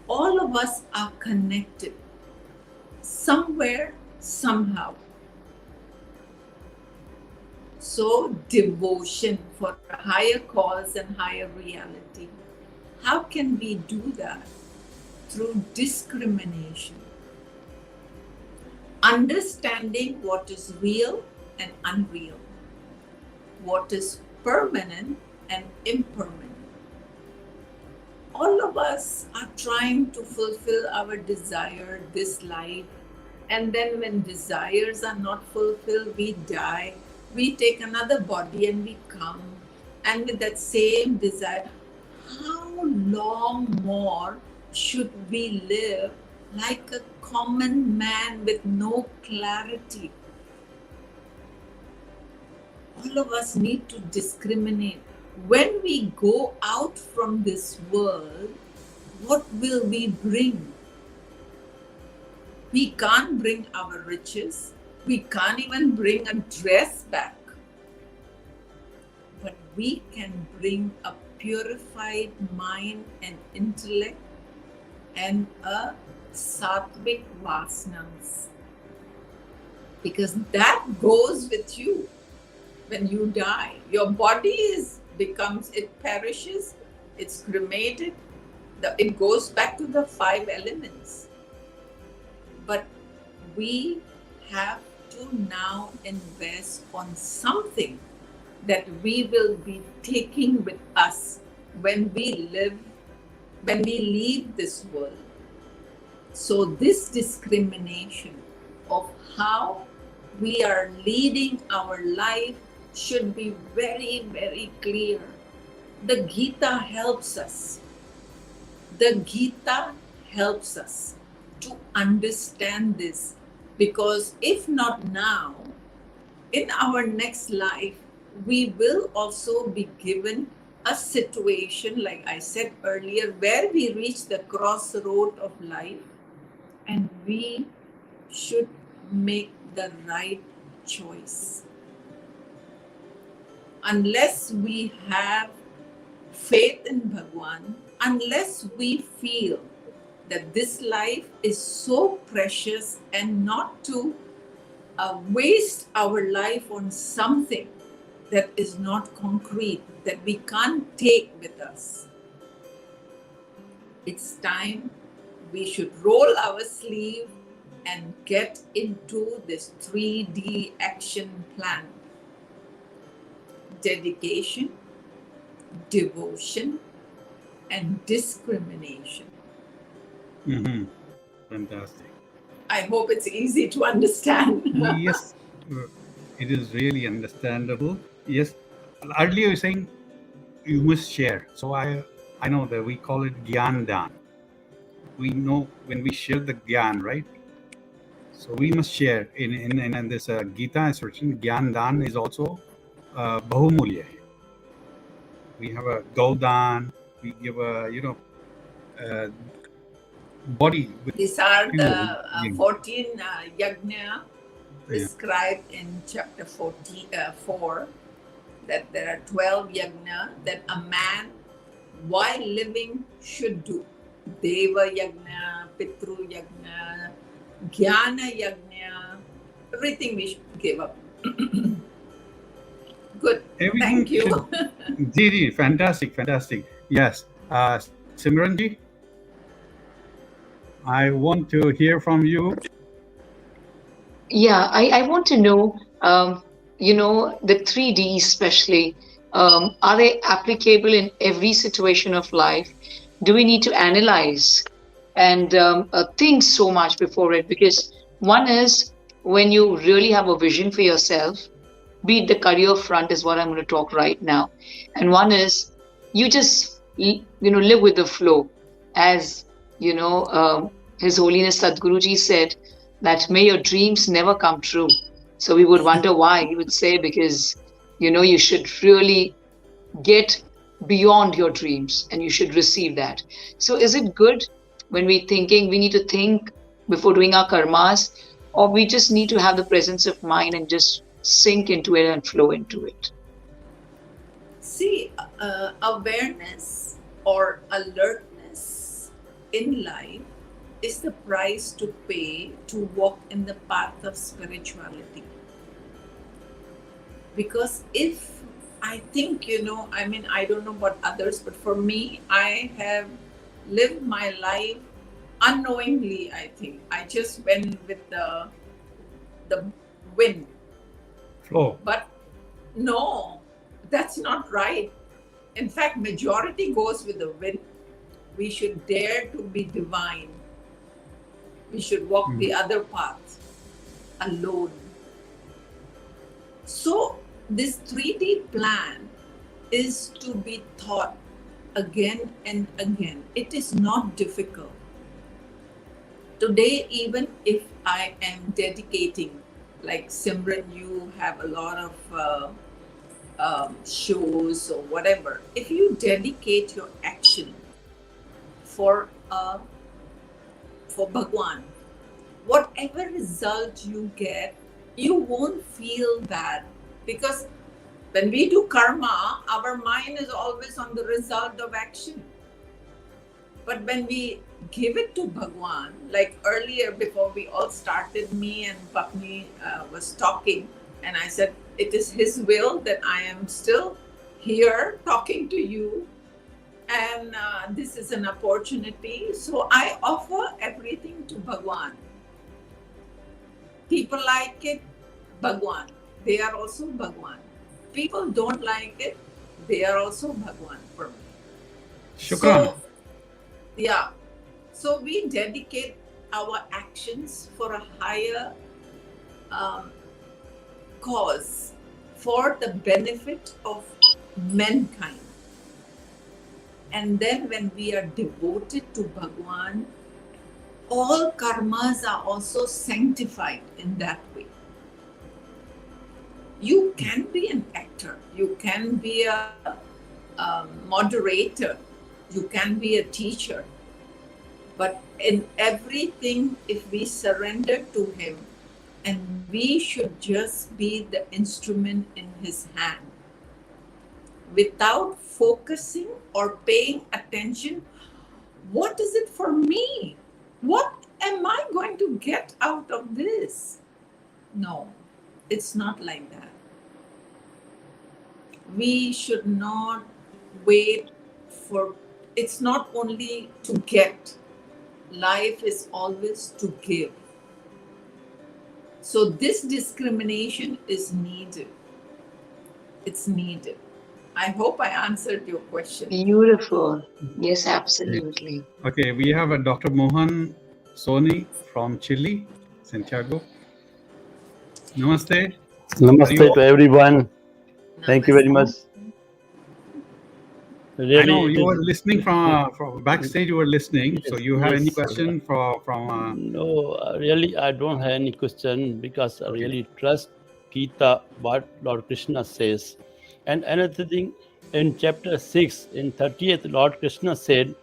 All of us are connected somewhere, somehow. So devotion for a higher cause and higher reality. How can we do that? Through discrimination. Understanding what is real and unreal. What is permanent and impermanent. All of us are trying to fulfill our desire this life, and then when desires are not fulfilled, we die. We take another body and we come, and with that same desire, how long more should we live like a common man with no clarity? All of us need to discriminate. When we go out from this world, what will we bring? We can't bring our riches. We can't even bring a dress back. But we can bring a purified mind and intellect and a sattvic vasanas. Because that goes with you when you die. Your body it perishes, it's cremated, it goes back to the 5 elements. But we have to now invest on something that we will be taking with us when we leave this world. So this discrimination of how we are leading our life should be very, very clear. The Gita helps us. The Gita helps us to understand this, because if not now, in our next life, we will also be given a situation, like I said earlier, where we reach the crossroad of life and we should make the right choice. Unless we have faith in Bhagwan, unless we feel that this life is so precious and not to waste our life on something that is not concrete, that we can't take with us. It's time we should roll our sleeve and get into this 3D action plan. Dedication, devotion, and discrimination. Mm-hmm. Fantastic. I hope it's easy to understand. Yes, it is really understandable. Yes, earlier you were saying you must share. So I know that we call it Gyan Dan. We know when we share the Gyan, right? So we must share. In this Gita is written, Gyan Dan is also Bahumulya. We have a Gaudan. We give a body. These are the 14 yajna described in chapter 4, that there are 12 yajna that a man while living should do. Deva yajna, Pitru yajna, Jnana yajna, everything we should give up. Good. Everything Thank you. Didi, fantastic. Yes. Simranji? I want to hear from you. Yeah, I want to know, the 3D especially, are they applicable in every situation of life? Do we need to analyze and think so much before it? Because one is when you really have a vision for yourself, be it the career front is what I'm going to talk right now. And one is you just, live with the flow. As, His Holiness Sadhguruji said that may your dreams never come true. So we would wonder why. He would say, because, you should really get beyond your dreams and you should receive that. So is it good when we're thinking, we need to think before doing our karmas, or we just need to have the presence of mind and just sink into it and flow into it? See, awareness or alertness in life is the price to pay to walk in the path of spirituality. Because if I think, I don't know about others, but for me, I have lived my life unknowingly, I think. I just went with the wind. Flow. But no, that's not right. In fact, majority goes with the wind. We should dare to be divine. We should walk the other path alone. So this 3D plan is to be taught again and again. It is not difficult. Today, even if I am dedicating, like Simran, you have a lot of shows or whatever. If you dedicate your action for Bhagwan, whatever result you get, you won't feel bad, because when we do karma, our mind is always on the result of action. But when we give it to Bhagwan, like earlier before we all started, me and Papni was talking, and I said, it is His will that I am still here talking to you, and this is an opportunity. So I offer everything to Bhagwan. People like it, Bhagwan. They are also Bhagwan. People don't like it, they are also Bhagwan for me. Shukran. So we dedicate our actions for a higher cause, for the benefit of mankind. And then when we are devoted to Bhagwan, all karmas are also sanctified in that way. You can be an actor, you can be a moderator, you can be a teacher, but in everything, if we surrender to Him, and we should just be the instrument in His hand, without focusing or paying attention, what is it for me? What am I going to get out of this? No, it's not like that. We should not wait for, it's not only to get. Life is always to give. So this discrimination is needed. It's needed. I hope I answered your question. Beautiful. Yes, absolutely. Okay, we have a Dr. Mohan Soni from Chile, Santiago. Namaste. Namaste to everyone. Thank you very much. Really, I know you were listening from backstage. You were listening. So you have any question from? No, really, I don't have any question, because I really trust Gita, what Lord Krishna says. And another thing, in chapter 6, in 30th, Lord Krishna said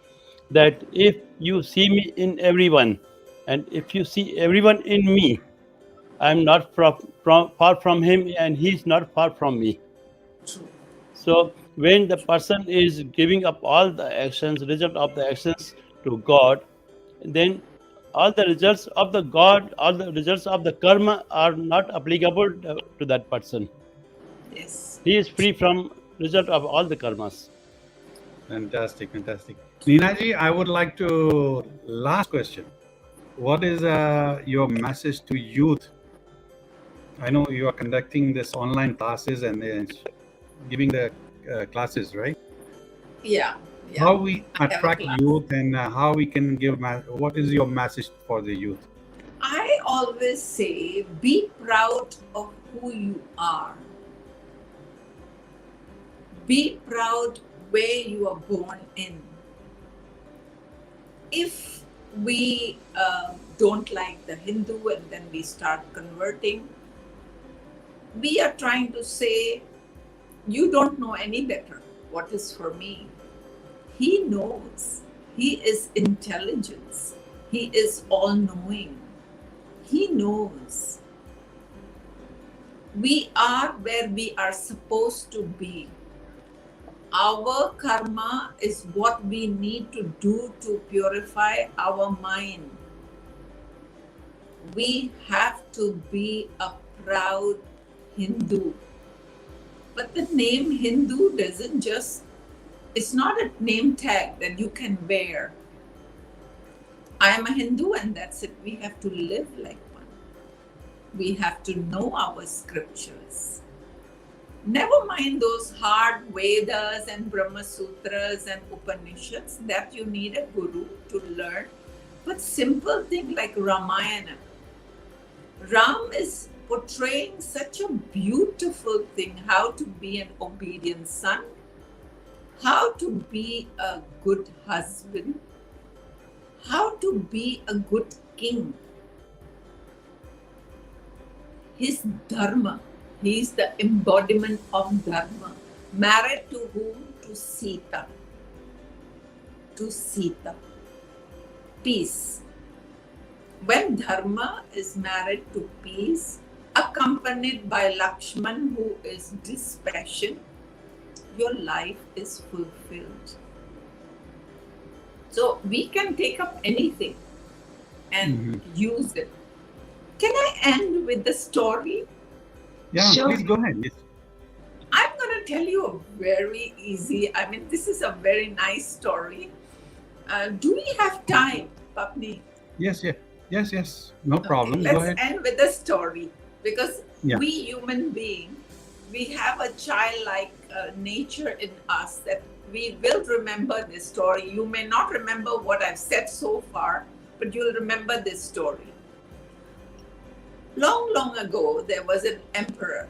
that if you see me in everyone, and if you see everyone in me, I'm not far from him, and he's not far from me. So when the person is giving up all the actions, result of the actions to God, then all the results of the God, all the results of the karma are not applicable to that person. Yes. He is free from result of all the karmas. Fantastic, fantastic. Ninaji, I would like to last question. what is your message to youth? I know you are conducting this online classes and giving the classes, right? Yeah, yeah. How we I have a attract class. youth and how we can give, what is your message for the youth? I always say, be proud of who you are. Be proud where you are born in. If we don't like the Hindu and then we start converting, we are trying to say, you don't know any better. What is for me? He knows. He is intelligence. He is all knowing. He knows. We are where we are supposed to be. Our karma is what we need to do to purify our mind. We have to be a proud Hindu. But the name Hindu doesn't just, it's not a name tag that you can wear. I am a Hindu and that's it. We have to live like one. We have to know our scriptures. Never mind those hard Vedas and Brahma Sutras and Upanishads that you need a guru to learn. But simple thing like Ramayana. Ram is portraying such a beautiful thing, how to be an obedient son, how to be a good husband, how to be a good king. His dharma, he is the embodiment of dharma. Married to whom? To Sita. To Sita. Peace. When dharma is married to peace, accompanied by Lakshman, who is dispassion, your life is fulfilled. So we can take up anything and use it. Can I end with the story? Yeah, Sure. please go ahead. Yes. I'm going to tell you a very easy, this is a very nice story. Do we have time, Papni? Yes, yes, yes, yes. No problem. Let's Go ahead. end with the story, because Yeah. we human beings, we have a childlike nature in us that we will remember this story. You may not remember what I've said so far, but you'll remember this story. Long, long ago, there was an emperor.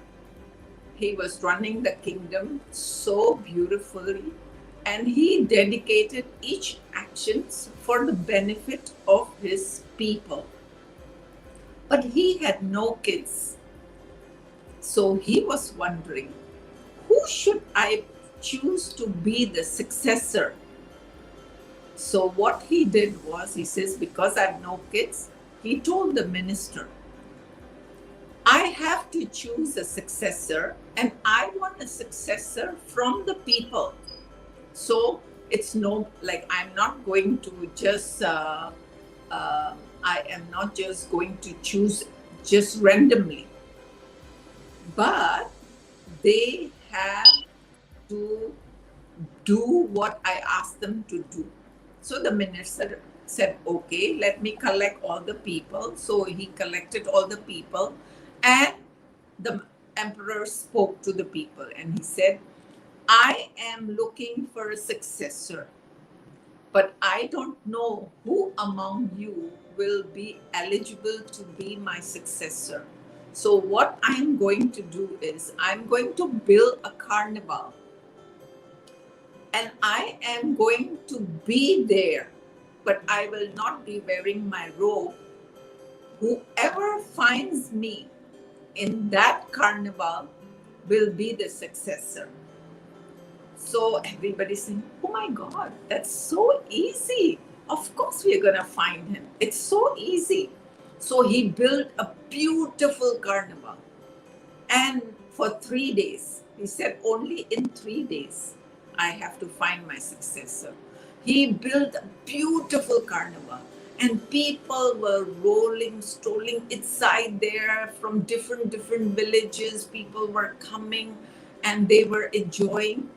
He was running the kingdom so beautifully, and he dedicated each actions for the benefit of his people. But he had no kids. So he was wondering, who should I choose to be the successor? So what he did was, he says, because I have no kids, he told the minister, I have to choose a successor, and I want a successor from the people. So it's I'm not going to just, I am not just going to choose just randomly. But they have to do what I asked them to do. So the minister said, okay, let me collect all the people. So he collected all the people, and the emperor spoke to the people and he said, I am looking for a successor, but I don't know who among you will be eligible to be my successor. So what I'm going to do is I'm going to build a carnival, and I am going to be there, but I will not be wearing my robe. Whoever finds me in that carnival will be the successor. So everybody's saying, oh my God, that's so easy. Of course we're going to find him. It's so easy. So he built a beautiful carnival. And for 3 days, he said, only in 3 days, I have to find my successor. He built a beautiful carnival. And people were strolling inside there from different villages. People were coming and they were enjoying.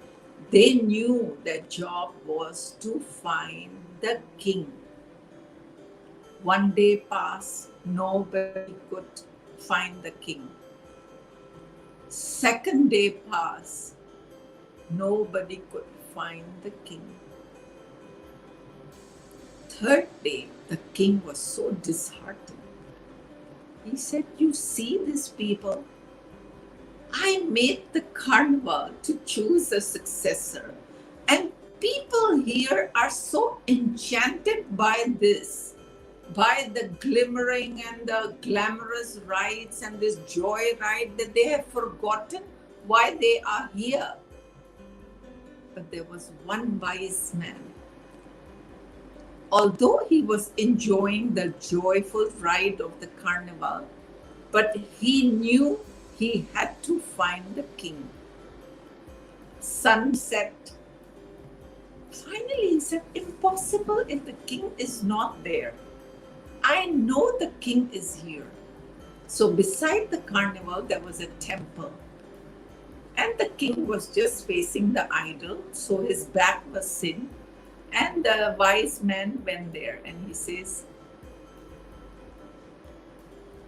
They knew their job was to find the king. One day passed, nobody could find the king. Second day passed, nobody could find the king. Third day, the king was so disheartened. He said, "You see these people? I made the carnival to choose a successor, and people here are so enchanted by this, by the glimmering and the glamorous rides and this joy ride, that they have forgotten why they are here." But there was one wise man. Although he was enjoying the joyful ride of the carnival, but he knew he had to find the king. Sunset. Finally, he said, "Impossible if the king is not there. I know the king is here." So beside the carnival, there was a temple. And the king was just facing the idol, so his back was seen. And the wise man went there and he says,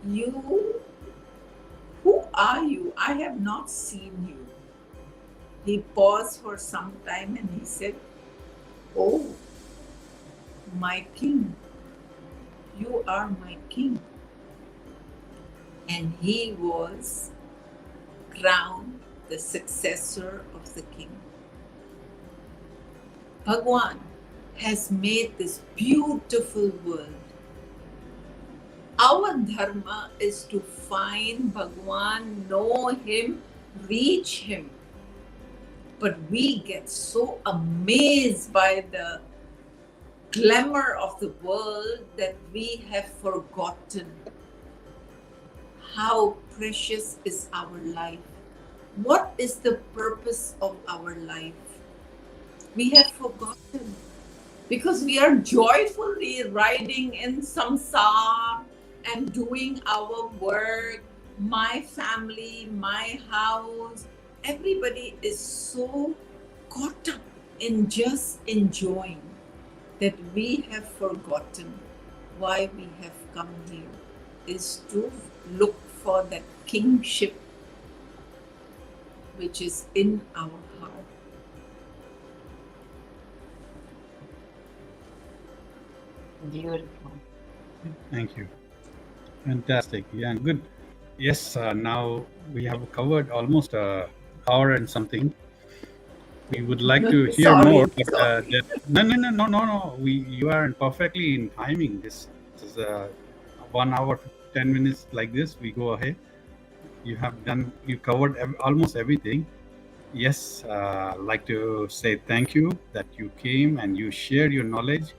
"You, who are you? I have not seen you." He paused for some time and he said, "Oh, my king, you are my king." And he was crowned the successor of the king. Bhagwan has made this beautiful world. Our dharma is to find Bhagwan, know him, reach him. But we get so amazed by the glamour of the world that we have forgotten how precious is our life. What is the purpose of our life? We have forgotten, because we are joyfully riding in samsara and doing our work, my family, my house. Everybody is so caught up in just enjoying that we have forgotten why we have come here, is to look for that kingship which is in our heart. Beautiful. Thank you. Fantastic. Yeah, good. Yes, now we have covered almost an hour and something. We would like to hear Sorry, more. But, sorry. no. You are perfectly in timing. This is 1 hour, 10 minutes like this. We go ahead. You covered almost everything. Yes, I'd like to say thank you that you came and you shared your knowledge,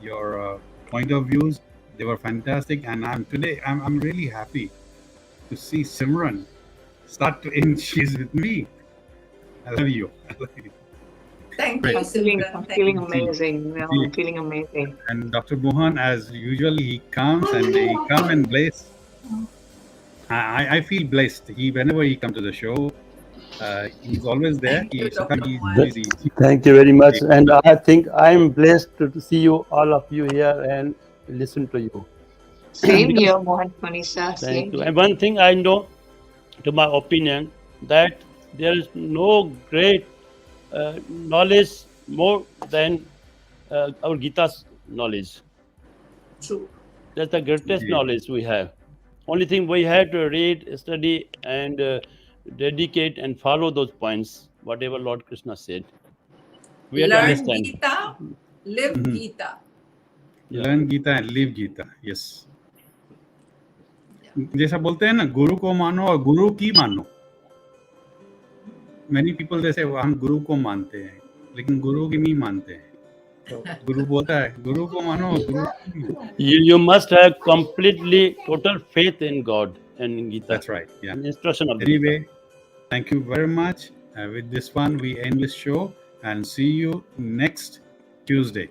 your point of views. They were fantastic, and I'm really happy to see Simran start to end. She's with me. I love you. Thank Great. you, I'm feeling, Simran. I'm Thank feeling you. amazing. Yeah, I'm feeling amazing. And Dr. Mohan, as usual, he comes and he come and bless. I feel blessed. Whenever he comes to the show, he's always there. Thank you, Sometimes Dr. he's Mohan. busy. Thank you very much. And I think I'm blessed to see you, all of you here, and listen to you. Same Because- here, Mohan Panisa. Thank Same you. here. And one thing I know, to my opinion, that there is no great knowledge more than our Gita's knowledge. True. That's the greatest Yeah. knowledge we have. Only thing we have to read, study, and dedicate and follow those points, whatever Lord Krishna said. We have to Learn understand. Gita, live Mhm. Gita. Yeah. Learn Gita and live Gita. Yes. Yeah. जैसा बोलते हैं ना, गुरु को मानो और गुरु की मानो. Many people they say हम गुरु को मानते हैं, लेकिन गुरु की नहीं मानते हैं. तो गुरु बोलता है गुरु को मानो, गुरु की नहीं मानो. You must have completely total faith in God and in Gita. That's right. Yeah. In instruction of the Gita. Anyway, thank you very much. With this one, we end this show and see you next Tuesday.